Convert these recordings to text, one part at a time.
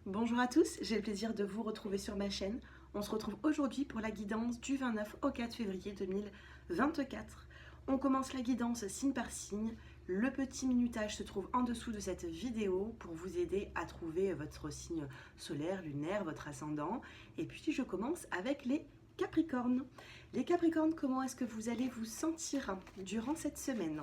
Bonjour à tous, j'ai le plaisir de vous retrouver sur ma chaîne. On se retrouve aujourd'hui pour la guidance du 29 au 4 février 2024. On commence la guidance signe par signe. Le petit minutage se trouve en dessous de cette vidéo pour vous aider à trouver votre signe solaire, lunaire, votre ascendant. Et puis je commence avec les Capricornes. Les Capricornes, comment est-ce que vous allez vous sentir durant cette semaine ?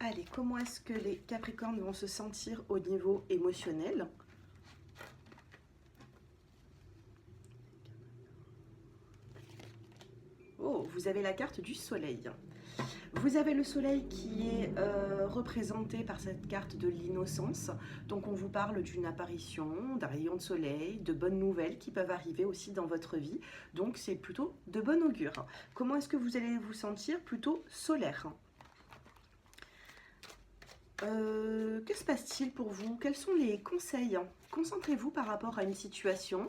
Allez, comment est-ce que les Capricornes vont se sentir au niveau émotionnel ? Oh, vous avez la carte du soleil. Vous avez le soleil qui est représenté par cette carte de l'innocence. Donc on vous parle d'une apparition, d'un rayon de soleil, de bonnes nouvelles qui peuvent arriver aussi dans votre vie. Donc c'est plutôt de bon augure. Comment est-ce que vous allez vous sentir ? Plutôt solaire. Que se passe-t-il pour vous? Quels sont les conseils? Concentrez-vous par rapport à une situation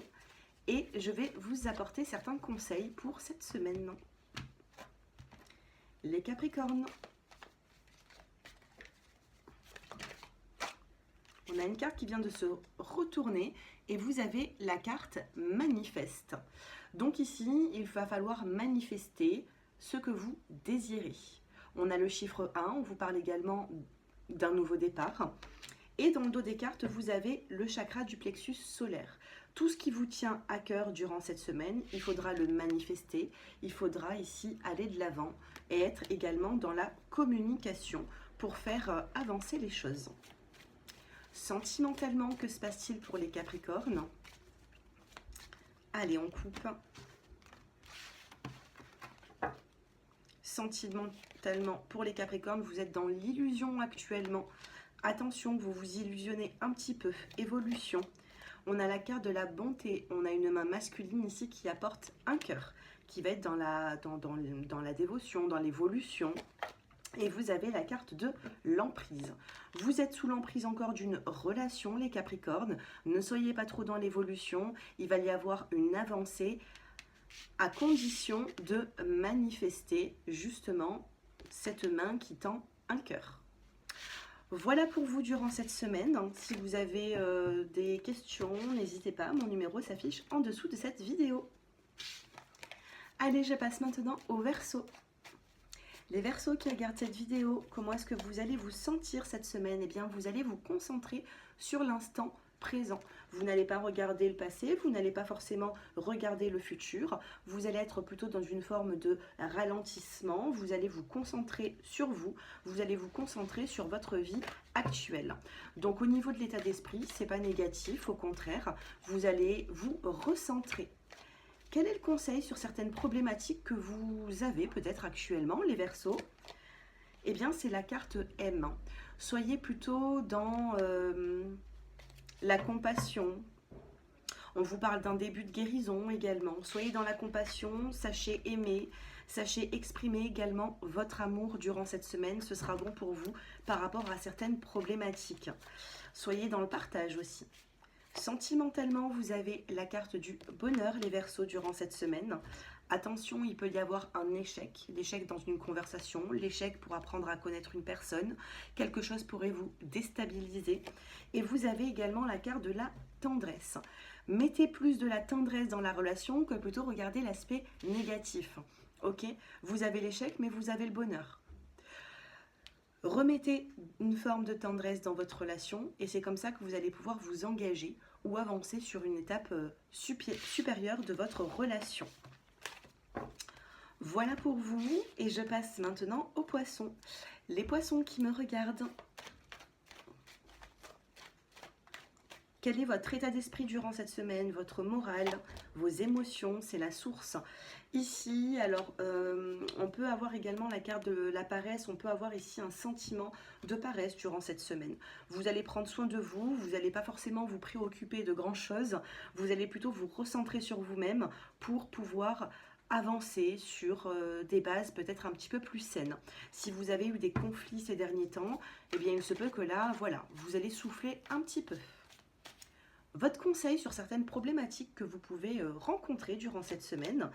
et je vais vous apporter certains conseils pour cette semaine. Les Capricornes. On a une carte qui vient de se retourner et vous avez la carte manifeste. Donc ici, il va falloir manifester ce que vous désirez. On a le chiffre 1, on vous parle également d'un nouveau départ. Et dans le dos des cartes, vous avez le chakra du plexus solaire. Tout ce qui vous tient à cœur durant cette semaine, il faudra le manifester. Il faudra ici aller de l'avant et être également dans la communication pour faire avancer les choses. Sentimentalement, que se passe-t-il pour les Capricornes? Allez, on coupe. Sentimentalement, pour les Capricornes, vous êtes dans l'illusion actuellement. Attention, vous vous illusionnez un petit peu. Évolution. On a la carte de la bonté. On a une main masculine ici qui apporte un cœur, qui va être dans la dévotion, dans l'évolution. Et vous avez la carte de l'emprise. Vous êtes sous l'emprise encore d'une relation, les Capricornes. Ne soyez pas trop dans l'évolution. Il va y avoir une avancée à condition de manifester justement cette main qui tend un cœur. Voilà pour vous durant cette semaine. Si vous avez des questions, n'hésitez pas, mon numéro s'affiche en dessous de cette vidéo. Allez, je passe maintenant aux Verseaux. Les Verseaux qui regardent cette vidéo, comment est-ce que vous allez vous sentir cette semaine? Eh bien, vous allez vous concentrer sur l'instant présent. Vous n'allez pas regarder le passé, vous n'allez pas forcément regarder le futur. Vous allez être plutôt dans une forme de ralentissement. Vous allez vous concentrer sur vous. Vous allez vous concentrer sur votre vie actuelle. Donc, au niveau de l'état d'esprit, c'est pas négatif. Au contraire, vous allez vous recentrer. Quel est le conseil sur certaines problématiques que vous avez peut-être actuellement, les Verseaux? Eh bien, c'est la carte M. Soyez plutôt dans la compassion. On vous parle d'un début de guérison également. Soyez dans la compassion, sachez aimer, sachez exprimer également votre amour durant cette semaine. Ce sera bon pour vous par rapport à certaines problématiques. Soyez dans le partage aussi. Sentimentalement, vous avez la carte du bonheur, les Verseaux, durant cette semaine. Attention, il peut y avoir un échec, l'échec dans une conversation, l'échec pour apprendre à connaître une personne. Quelque chose pourrait vous déstabiliser. Et vous avez également la carte de la tendresse. Mettez plus de la tendresse dans la relation que plutôt regarder l'aspect négatif. Ok, vous avez l'échec, mais vous avez le bonheur. Remettez une forme de tendresse dans votre relation et c'est comme ça que vous allez pouvoir vous engager ou avancer sur une étape supérieure de votre relation. Voilà pour vous et je passe maintenant aux poissons. Les poissons qui me regardent. Quel est votre état d'esprit durant cette semaine, votre morale, vos émotions? C'est la source. Ici, alors, on peut avoir également la carte de la paresse. On peut avoir ici un sentiment de paresse durant cette semaine. Vous allez prendre soin de vous. Vous n'allez pas forcément vous préoccuper de grand chose. Vous allez plutôt vous recentrer sur vous-même pour pouvoir avancer sur des bases peut-être un petit peu plus saines. Si vous avez eu des conflits ces derniers temps, eh bien, il se peut que là, voilà, vous allez souffler un petit peu. Votre conseil sur certaines problématiques que vous pouvez rencontrer durant cette semaine,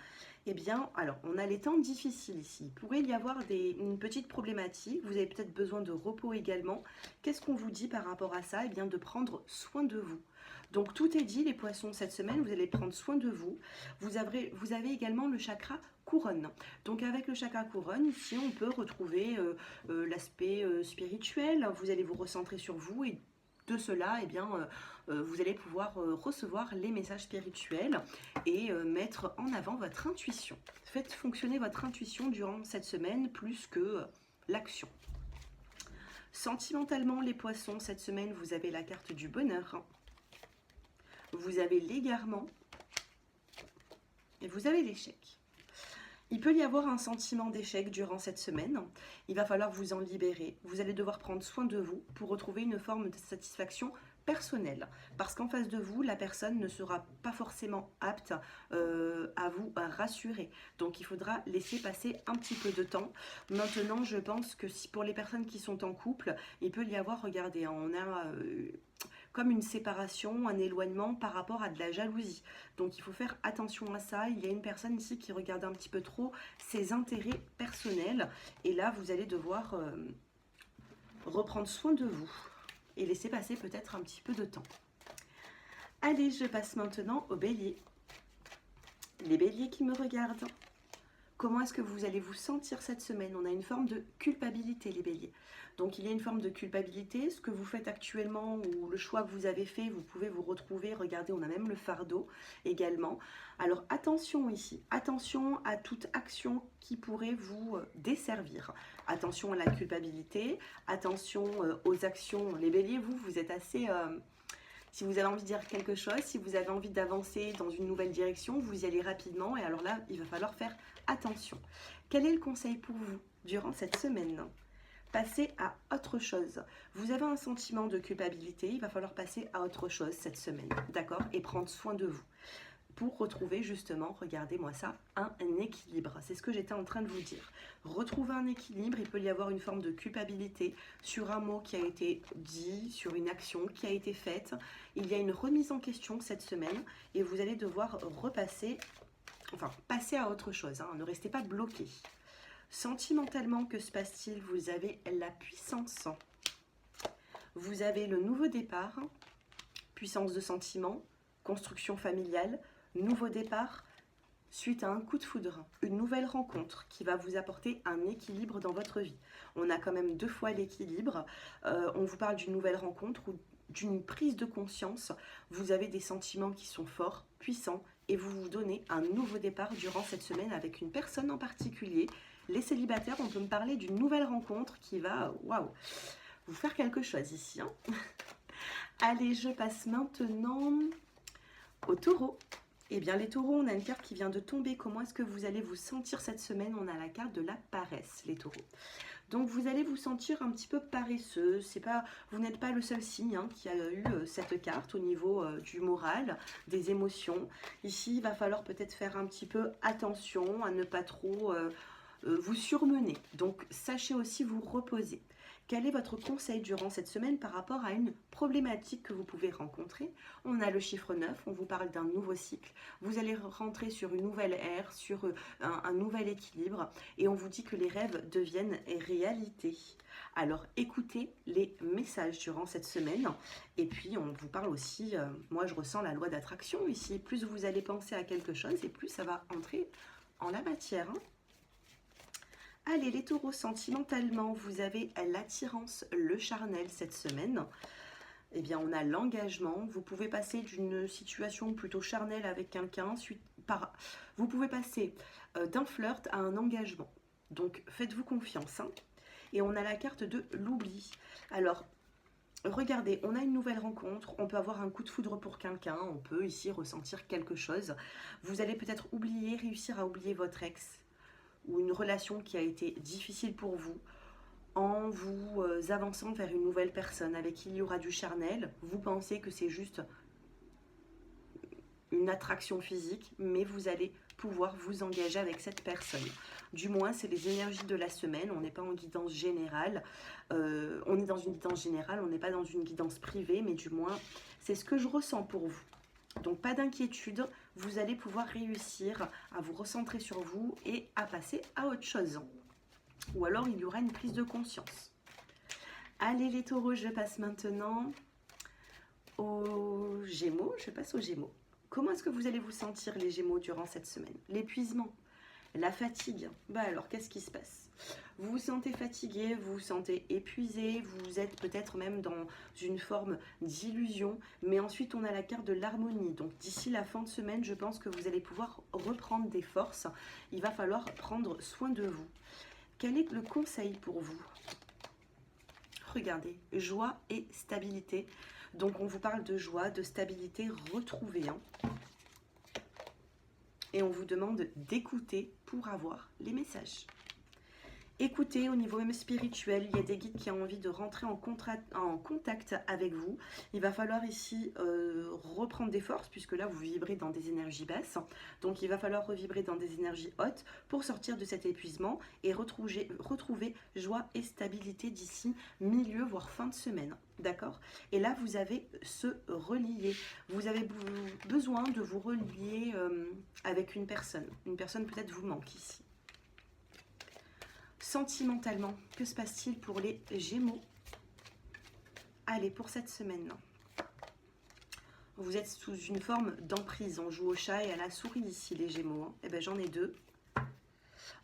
eh bien, alors, on a les temps difficiles ici. Il pourrait y avoir une petite problématique, vous avez peut-être besoin de repos également. Qu'est-ce qu'on vous dit par rapport à ça? Eh bien, de prendre soin de vous. Donc, tout est dit, les poissons, cette semaine, vous allez prendre soin de vous. Vous avez également le chakra couronne. Donc, avec le chakra couronne, ici, on peut retrouver l'aspect spirituel. Vous allez vous recentrer sur vous et de cela, eh bien, vous allez pouvoir recevoir les messages spirituels et mettre en avant votre intuition. Faites fonctionner votre intuition durant cette semaine plus que l'action. Sentimentalement, les poissons, cette semaine, vous avez la carte du bonheur. Vous avez l'égarement et vous avez l'échec. Il peut y avoir un sentiment d'échec durant cette semaine. Il va falloir vous en libérer. Vous allez devoir prendre soin de vous pour retrouver une forme de satisfaction personnelle. Parce qu'en face de vous, la personne ne sera pas forcément apte à vous rassurer. Donc il faudra laisser passer un petit peu de temps. Maintenant, je pense que si pour les personnes qui sont en couple, il peut y avoir, regardez, on a comme une séparation, un éloignement par rapport à de la jalousie. Donc il faut faire attention à ça. Il y a une personne ici qui regarde un petit peu trop ses intérêts personnels. Et là, vous allez devoir reprendre soin de vous et laisser passer peut-être un petit peu de temps. Allez, je passe maintenant aux béliers. Les béliers qui me regardent. Comment est-ce que vous allez vous sentir cette semaine? On a une forme de culpabilité, les béliers. Donc il y a une forme de culpabilité. Ce que vous faites actuellement ou le choix que vous avez fait, vous pouvez vous retrouver. Regardez, on a même le fardeau également. Alors attention ici, attention à toute action qui pourrait vous desservir. Attention à la culpabilité, attention aux actions. Les béliers, vous êtes assez... si vous avez envie de dire quelque chose, si vous avez envie d'avancer dans une nouvelle direction, vous y allez rapidement. Et alors là, il va falloir faire attention. Quel est le conseil pour vous durant cette semaine? Passez à autre chose. Vous avez un sentiment de culpabilité, il va falloir passer à autre chose cette semaine, d'accord? Et prendre soin de vous pour retrouver justement, regardez-moi ça, un équilibre. C'est ce que j'étais en train de vous dire. Retrouver un équilibre, il peut y avoir une forme de culpabilité sur un mot qui a été dit, sur une action qui a été faite. Il y a une remise en question cette semaine et vous allez devoir repasser, enfin passer à autre chose, hein. Ne restez pas bloqué. Sentimentalement, que se passe-t-il? Vous avez la puissance. Vous avez le nouveau départ, puissance de sentiment, construction familiale, nouveau départ suite à un coup de foudre, une nouvelle rencontre qui va vous apporter un équilibre dans votre vie. On a quand même 2 fois l'équilibre. On vous parle d'une nouvelle rencontre ou d'une prise de conscience. Vous avez des sentiments qui sont forts, puissants et vous vous donnez un nouveau départ durant cette semaine avec une personne en particulier. Les célibataires, on peut me parler d'une nouvelle rencontre qui va, waouh, vous faire quelque chose ici, hein. Allez, je passe maintenant aux taureaux. Eh bien, les taureaux, on a une carte qui vient de tomber. Comment est-ce que vous allez vous sentir cette semaine? On a la carte de la paresse, les taureaux. Donc, vous allez vous sentir un petit peu paresseux. Vous n'êtes pas le seul signe hein, qui a eu cette carte au niveau du moral, des émotions. Ici, il va falloir peut-être faire un petit peu attention à ne pas trop... vous surmenez. Donc, sachez aussi vous reposer. Quel est votre conseil durant cette semaine par rapport à une problématique que vous pouvez rencontrer? On a le chiffre 9, on vous parle d'un nouveau cycle. Vous allez rentrer sur une nouvelle ère, sur un nouvel équilibre et on vous dit que les rêves deviennent réalité. Alors écoutez les messages durant cette semaine et puis on vous parle aussi, moi je ressens la loi d'attraction ici. Plus vous allez penser à quelque chose et plus ça va entrer en la matière, hein. Allez, les taureaux, sentimentalement, vous avez l'attirance, le charnel cette semaine. Eh bien, on a l'engagement. Vous pouvez passer d'une situation plutôt charnelle avec quelqu'un. Vous pouvez passer d'un flirt à un engagement. Donc, faites-vous confiance, hein. Et on a la carte de l'oubli. Alors, regardez, on a une nouvelle rencontre. On peut avoir un coup de foudre pour quelqu'un. On peut ici ressentir quelque chose. Vous allez peut-être réussir à oublier votre ex ou une relation qui a été difficile pour vous, en vous avançant vers une nouvelle personne avec qui il y aura du charnel. Vous pensez que c'est juste une attraction physique, mais vous allez pouvoir vous engager avec cette personne. Du moins, c'est les énergies de la semaine. On n'est pas en guidance générale. On est dans une guidance générale, on n'est pas dans une guidance privée, mais du moins, c'est ce que je ressens pour vous. Donc, pas d'inquiétude, vous allez pouvoir réussir à vous recentrer sur vous et à passer à autre chose. Ou alors, il y aura une prise de conscience. Allez les taureaux, je passe maintenant aux Gémeaux. Je passe aux Gémeaux. Comment est-ce que vous allez vous sentir les Gémeaux durant cette semaine? L'épuisement, la fatigue. Bah alors, qu'est-ce qui se passe? Vous vous sentez fatigué, vous vous sentez épuisé, vous êtes peut-être même dans une forme d'illusion. Mais ensuite, on a la carte de l'harmonie. Donc d'ici la fin de semaine, je pense que vous allez pouvoir reprendre des forces. Il va falloir prendre soin de vous. Quel est le conseil pour vous? Regardez, joie et stabilité. Donc on vous parle de joie, de stabilité retrouvée. Et on vous demande d'écouter pour avoir les messages. Écoutez, au niveau même spirituel, il y a des guides qui ont envie de rentrer en contact avec vous. Il va falloir ici reprendre des forces, puisque là, vous vibrez dans des énergies basses. Donc, il va falloir revibrer dans des énergies hautes pour sortir de cet épuisement et retrouver joie et stabilité d'ici milieu, voire fin de semaine. D'accord? Et là, vous avez se relier. Vous avez besoin de vous relier avec une personne. Une personne peut-être vous manque ici. Sentimentalement, que se passe-t-il pour les Gémeaux? Allez, pour cette semaine, vous êtes sous une forme d'emprise. On joue au chat et à la souris ici, les Gémeaux. Eh bien, j'en ai deux.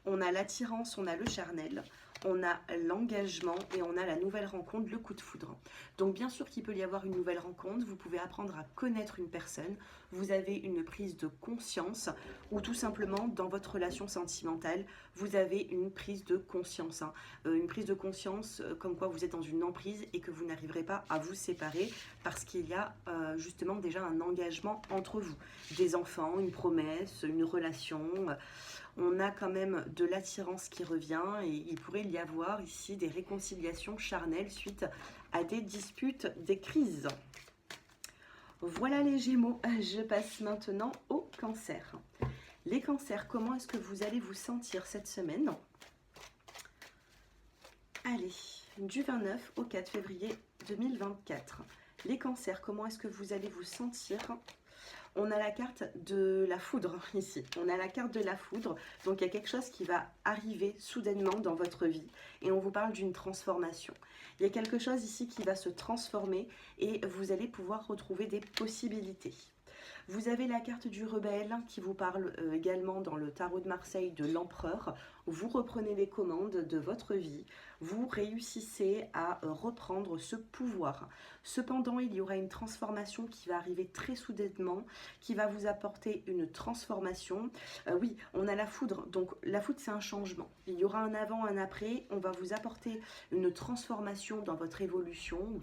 On a l'attirance, on a le charnel, on a l'engagement et on a la nouvelle rencontre, le coup de foudre. Donc bien sûr qu'il peut y avoir une nouvelle rencontre, vous pouvez apprendre à connaître une personne, vous avez une prise de conscience ou tout simplement dans votre relation sentimentale, vous avez une prise de conscience. Une prise de conscience comme quoi vous êtes dans une emprise et que vous n'arriverez pas à vous séparer parce qu'il y a justement déjà un engagement entre vous. Des enfants, une promesse, une relation... On a quand même de l'attirance qui revient et il pourrait y avoir ici des réconciliations charnelles suite à des disputes, des crises. Voilà les Gémeaux, je passe maintenant au Cancer. Les Cancers, comment est-ce que vous allez vous sentir cette semaine? Allez, du 29 au 4 février 2024. Les Cancers, comment est-ce que vous allez vous sentir? On a la carte de la foudre ici. On a la carte de la foudre. Donc, il y a quelque chose qui va arriver soudainement dans votre vie. Et on vous parle d'une transformation. Il y a quelque chose ici qui va se transformer et vous allez pouvoir retrouver des possibilités. Vous avez la carte du rebelle qui vous parle également dans le tarot de Marseille de l'empereur. Vous reprenez les commandes de votre vie. Vous réussissez à reprendre ce pouvoir. Cependant, il y aura une transformation qui va arriver très soudainement, qui va vous apporter une transformation. Oui, on a la foudre. Donc, la foudre, c'est un changement. Il y aura un avant, un après. On va vous apporter une transformation dans votre évolution.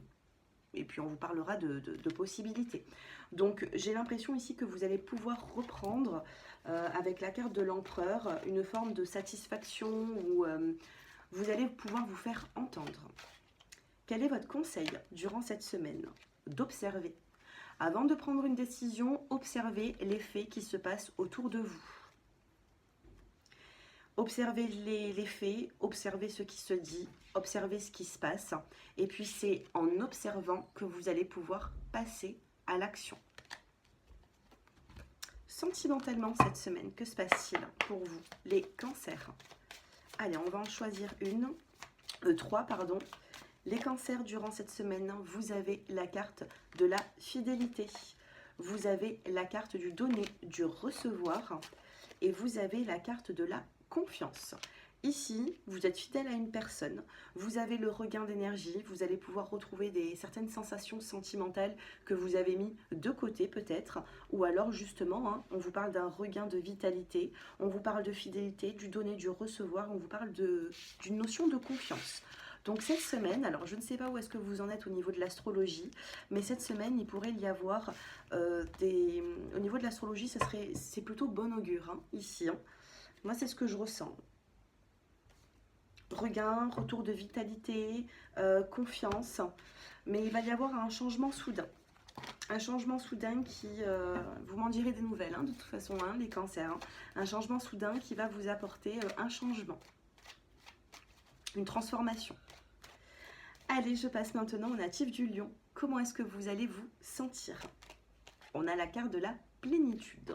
Et puis, on vous parlera de possibilités. Donc, j'ai l'impression ici que vous allez pouvoir reprendre, avec la carte de l'empereur, une forme de satisfaction où vous allez pouvoir vous faire entendre. Quel est votre conseil durant cette semaine? D'observer. Avant de prendre une décision, observez les faits qui se passent autour de vous. Observez les faits, observez ce qui se dit, observez ce qui se passe. Et puis c'est en observant que vous allez pouvoir passer à l'action. Sentimentalement cette semaine, que se passe-t-il pour vous, les Cancers? Allez, on va en choisir trois, pardon. Les Cancers, durant cette semaine, vous avez la carte de la fidélité. Vous avez la carte du donner, du recevoir. Et vous avez la carte de la confiance. Ici, vous êtes fidèle à une personne, vous avez le regain d'énergie, vous allez pouvoir retrouver certaines sensations sentimentales que vous avez mis de côté peut-être, ou alors justement, on vous parle d'un regain de vitalité, on vous parle de fidélité, du donner, du recevoir, on vous parle d'une notion de confiance. Donc cette semaine, alors je ne sais pas où est-ce que vous en êtes au niveau de l'astrologie, mais cette semaine, il pourrait y avoir au niveau de l'astrologie, c'est plutôt bon augure, ici. Moi, c'est ce que je ressens. Regain, retour de vitalité, confiance. Mais il va y avoir un changement soudain. Un changement soudain qui, vous m'en direz des nouvelles, hein, de toute façon, hein, les cancers. Hein. Un changement soudain qui va vous apporter un changement, une transformation. Allez, je passe maintenant au natif du lion. Comment est-ce que vous allez vous sentir? On a la carte de la plénitude.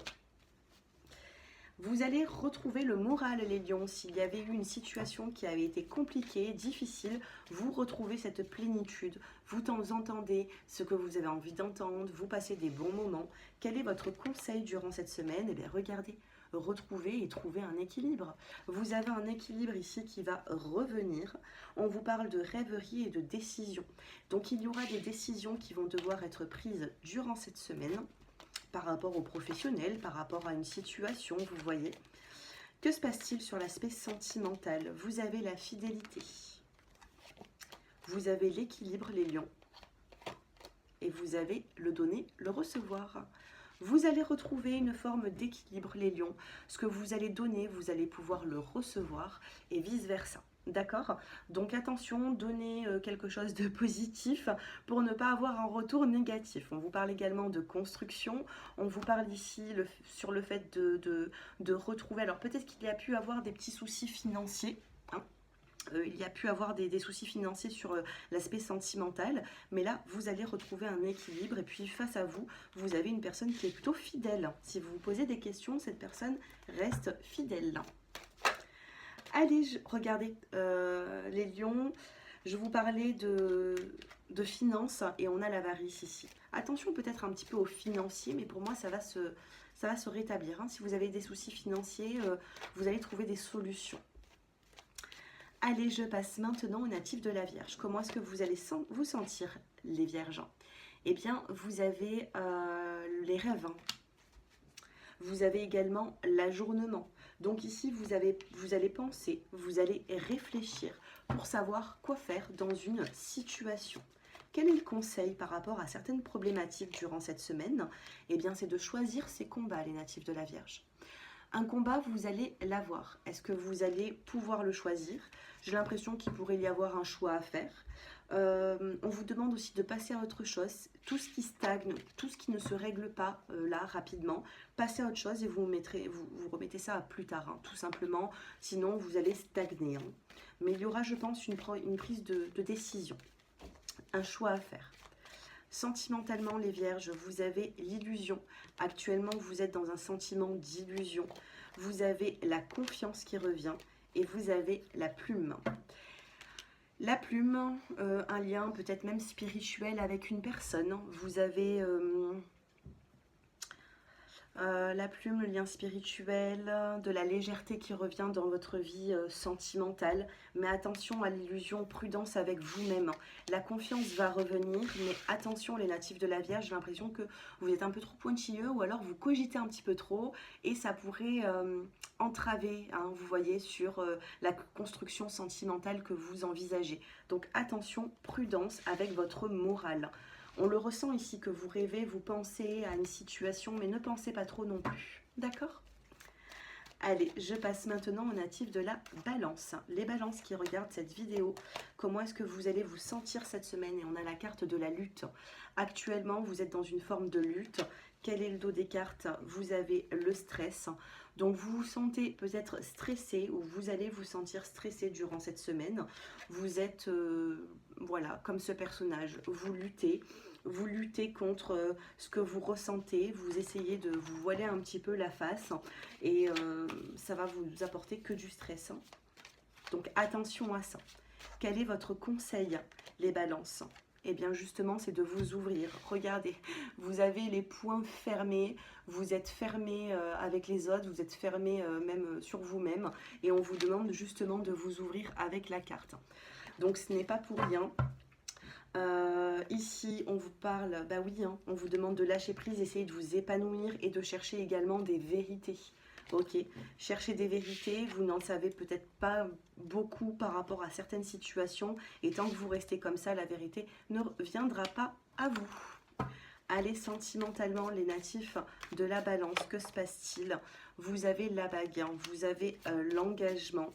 Vous allez retrouver le moral, les lions. S'il y avait eu une situation qui avait été compliquée, difficile, vous retrouvez cette plénitude. Vous entendez ce que vous avez envie d'entendre, vous passez des bons moments. Quel est votre conseil durant cette semaine? Eh bien, regardez, retrouvez et trouvez un équilibre. Vous avez un équilibre ici qui va revenir. On vous parle de rêverie et de décision. Donc, il y aura des décisions qui vont devoir être prises durant cette semaine, par rapport aux professionnels, par rapport à une situation, vous voyez. Que se passe-t-il sur l'aspect sentimental? Vous avez la fidélité, vous avez l'équilibre, les lions, et vous avez le donner, le recevoir. Vous allez retrouver une forme d'équilibre, les lions. Ce que vous allez donner, vous allez pouvoir le recevoir, et vice-versa. D'accord? Donc attention, donnez quelque chose de positif pour ne pas avoir un retour négatif. On vous parle également de construction. On vous parle ici sur le fait de retrouver... Alors peut-être qu'il y a pu avoir des petits soucis financiers. Hein. Il y a pu avoir des soucis financiers sur l'aspect sentimental. Mais là, vous allez retrouver un équilibre. Et puis face à vous, vous avez une personne qui est plutôt fidèle. Si vous vous posez des questions, cette personne reste fidèle. Allez, regardez, les lions, je vous parlais de finances et on a l'avarice ici. Attention peut-être un petit peu aux financiers, mais pour moi ça va se rétablir. Hein. Si vous avez des soucis financiers, vous allez trouver des solutions. Allez, je passe maintenant au natif de la Vierge. Comment est-ce que vous allez vous sentir, les Vierges? Eh bien, vous avez les rêves. Hein. Vous avez également l'ajournement. Donc ici, vous allez penser, vous allez réfléchir pour savoir quoi faire dans une situation. Quel est le conseil par rapport à certaines problématiques durant cette semaine? Eh bien, c'est de choisir ses combats, les natifs de la Vierge. Un combat, vous allez l'avoir. Est-ce que vous allez pouvoir le choisir? J'ai l'impression qu'il pourrait y avoir un choix à faire. On vous demande aussi de passer à autre chose. Tout ce qui stagne, tout ce qui ne se règle pas là rapidement, passez à autre chose et vous remettez ça à plus tard, hein, tout simplement. Sinon, vous allez stagner. Hein. Mais il y aura, je pense, une prise de décision, un choix à faire. Sentimentalement, les Vierges, vous avez l'illusion. Actuellement, vous êtes dans un sentiment d'illusion. Vous avez la confiance qui revient et vous avez la plume. La plume, un lien peut-être même spirituel avec une personne. Vous avez la plume, le lien spirituel, de la légèreté qui revient dans votre vie sentimentale. Mais attention à l'illusion, prudence avec vous-même. La confiance va revenir, mais attention les natifs de la Vierge, j'ai l'impression que vous êtes un peu trop pointilleux ou alors vous cogitez un petit peu trop et ça pourrait entraver, hein, vous voyez, sur la construction sentimentale que vous envisagez. Donc attention, prudence avec votre morale. On le ressent ici que vous rêvez, vous pensez à une situation, mais ne pensez pas trop non plus. D'accord? Allez, je passe maintenant aux natifs de la Balance. Les Balances qui regardent cette vidéo, comment est-ce que vous allez vous sentir cette semaine? Et on a la carte de la lutte. Actuellement, vous êtes dans une forme de lutte. Quel est le dos des cartes? Vous avez le stress. Donc, vous vous sentez peut-être stressé ou vous allez vous sentir stressé durant cette semaine. Vous êtes, voilà, comme ce personnage. Vous luttez contre ce que vous ressentez. Vous essayez de vous voiler un petit peu la face et ça va vous apporter que du stress. Hein. Donc, attention à ça. Quel est votre conseil, les Balances? Eh bien justement, c'est de vous ouvrir. Regardez, vous avez les poings fermés, vous êtes fermé avec les autres, vous êtes fermé même sur vous-même. Et on vous demande justement de vous ouvrir avec la carte. Donc ce n'est pas pour rien. Ici, on vous parle, bah oui, hein, on vous demande de lâcher prise, essayer de vous épanouir et de chercher également des vérités. Ok, cherchez des vérités, vous n'en savez peut-être pas beaucoup par rapport à certaines situations et tant que vous restez comme ça, la vérité ne viendra pas à vous. Allez, sentimentalement, les natifs de la Balance, que se passe-t-il? Vous avez la bague, hein, vous avez l'engagement,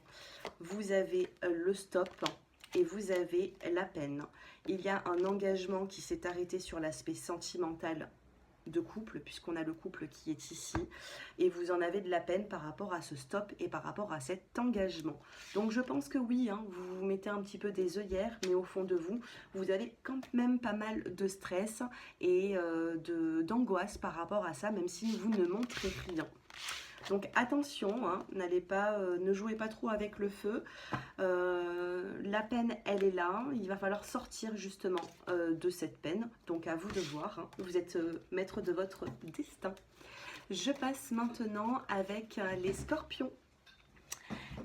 vous avez le stop, et vous avez la peine. Il y a un engagement qui s'est arrêté sur l'aspect sentimental de couple, puisqu'on a le couple qui est ici, et vous en avez de la peine par rapport à ce stop et par rapport à cet engagement. Donc je pense que oui, hein, vous vous mettez un petit peu des œillères, mais au fond de vous, vous avez quand même pas mal de stress et d'angoisse par rapport à ça, même si vous ne montrez rien. Donc attention, hein, ne jouez pas trop avec le feu. La peine, elle est là. Il va falloir sortir justement de cette peine. Donc à vous de voir. Hein. Vous êtes maître de votre destin. Je passe maintenant avec les scorpions.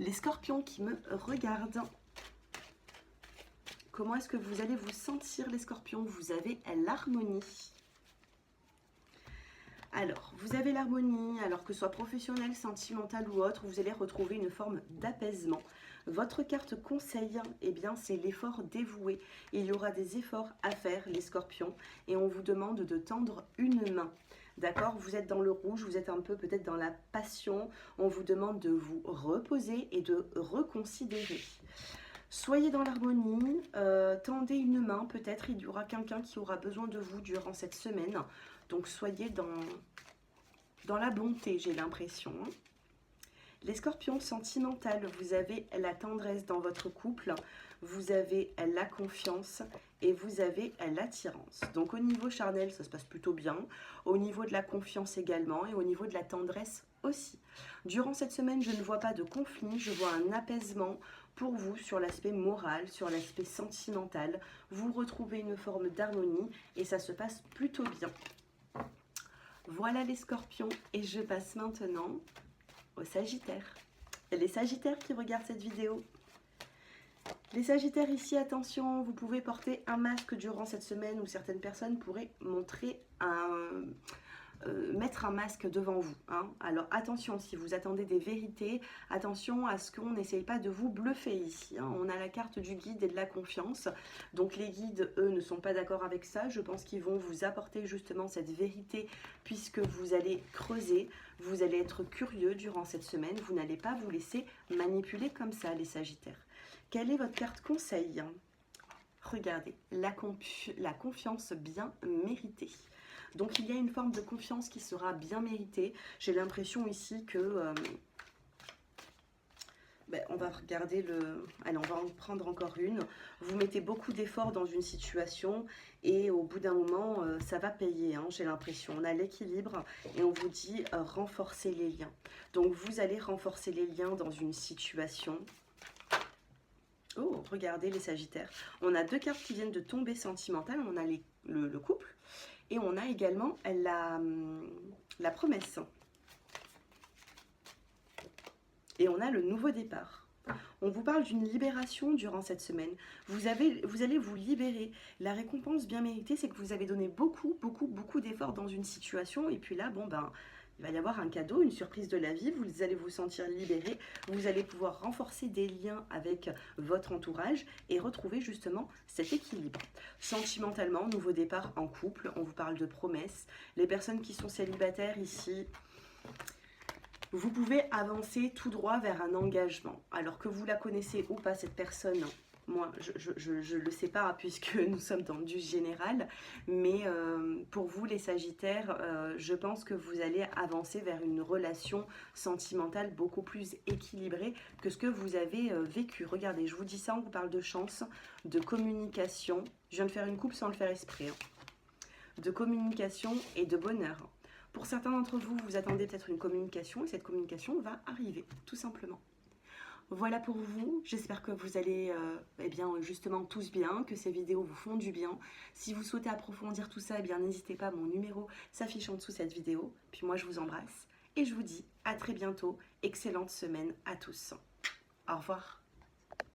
Les scorpions qui me regardent. Comment est-ce que vous allez vous sentir, les scorpions? Vous avez l'harmonie. Alors, vous avez l'harmonie, alors que ce soit professionnel, sentimental ou autre, vous allez retrouver une forme d'apaisement. Votre carte conseil, eh bien, c'est l'effort dévoué. Il y aura des efforts à faire, les scorpions, et on vous demande de tendre une main. D'accord? Vous êtes dans le rouge, vous êtes un peu peut-être dans la passion. On vous demande de vous reposer et de reconsidérer. Soyez dans l'harmonie, tendez une main, peut-être il y aura quelqu'un qui aura besoin de vous durant cette semaine. Donc soyez dans la bonté, j'ai l'impression. Les scorpions sentimentales, vous avez la tendresse dans votre couple, vous avez la confiance et vous avez l'attirance. Donc au niveau charnel, ça se passe plutôt bien. Au niveau de la confiance également et au niveau de la tendresse aussi. Durant cette semaine, je ne vois pas de conflit, je vois un apaisement pour vous sur l'aspect moral, sur l'aspect sentimental. Vous retrouvez une forme d'harmonie et ça se passe plutôt bien. Voilà les scorpions et je passe maintenant aux sagittaires. Les sagittaires qui regardent cette vidéo. Les sagittaires ici, attention, vous pouvez porter un masque durant cette semaine où certaines personnes pourraient mettre un masque devant vous. Hein. Alors attention, si vous attendez des vérités, attention à ce qu'on n'essaye pas de vous bluffer ici. Hein. On a la carte du guide et de la confiance. Donc les guides, eux, ne sont pas d'accord avec ça. Je pense qu'ils vont vous apporter justement cette vérité puisque vous allez creuser, vous allez être curieux durant cette semaine. Vous n'allez pas vous laisser manipuler comme ça, les sagittaires. Quelle est votre carte conseil? Regardez, la confiance bien méritée. Donc il y a une forme de confiance qui sera bien méritée. J'ai l'impression ici que... on va regarder allez, on va en prendre encore une. Vous mettez beaucoup d'efforts dans une situation et au bout d'un moment, ça va payer. Hein, j'ai l'impression. On a l'équilibre et on vous dit renforcer les liens. Donc vous allez renforcer les liens dans une situation. Oh, regardez les sagittaires. On a deux cartes qui viennent de tomber sentimentales. On a le couple. Et on a également la promesse. Et on a le nouveau départ. On vous parle d'une libération durant cette semaine. Vous allez vous libérer. La récompense bien méritée, c'est que vous avez donné beaucoup d'efforts dans une situation. Et puis là, bon ben, il va y avoir un cadeau, une surprise de la vie. Vous allez vous sentir libéré. Vous allez pouvoir renforcer des liens avec votre entourage et retrouver justement cet équilibre. Sentimentalement, nouveau départ en couple. On vous parle de promesses. Les personnes qui sont célibataires ici... Vous pouvez avancer tout droit vers un engagement. Alors que vous la connaissez ou pas, cette personne, moi, je le sais pas puisque nous sommes dans du général. Mais pour vous, les sagittaires, je pense que vous allez avancer vers une relation sentimentale beaucoup plus équilibrée que ce que vous avez vécu. Regardez, je vous dis ça, on vous parle de chance, de communication. Je viens de faire une coupe sans le faire exprès. Hein. De communication et de bonheur. Pour certains d'entre vous, vous attendez peut-être une communication et cette communication va arriver, tout simplement. Voilà pour vous, j'espère que vous allez justement tous bien, que ces vidéos vous font du bien. Si vous souhaitez approfondir tout ça, n'hésitez pas, mon numéro s'affiche en dessous cette vidéo. Puis moi, je vous embrasse et je vous dis à très bientôt. Excellente semaine à tous. Au revoir.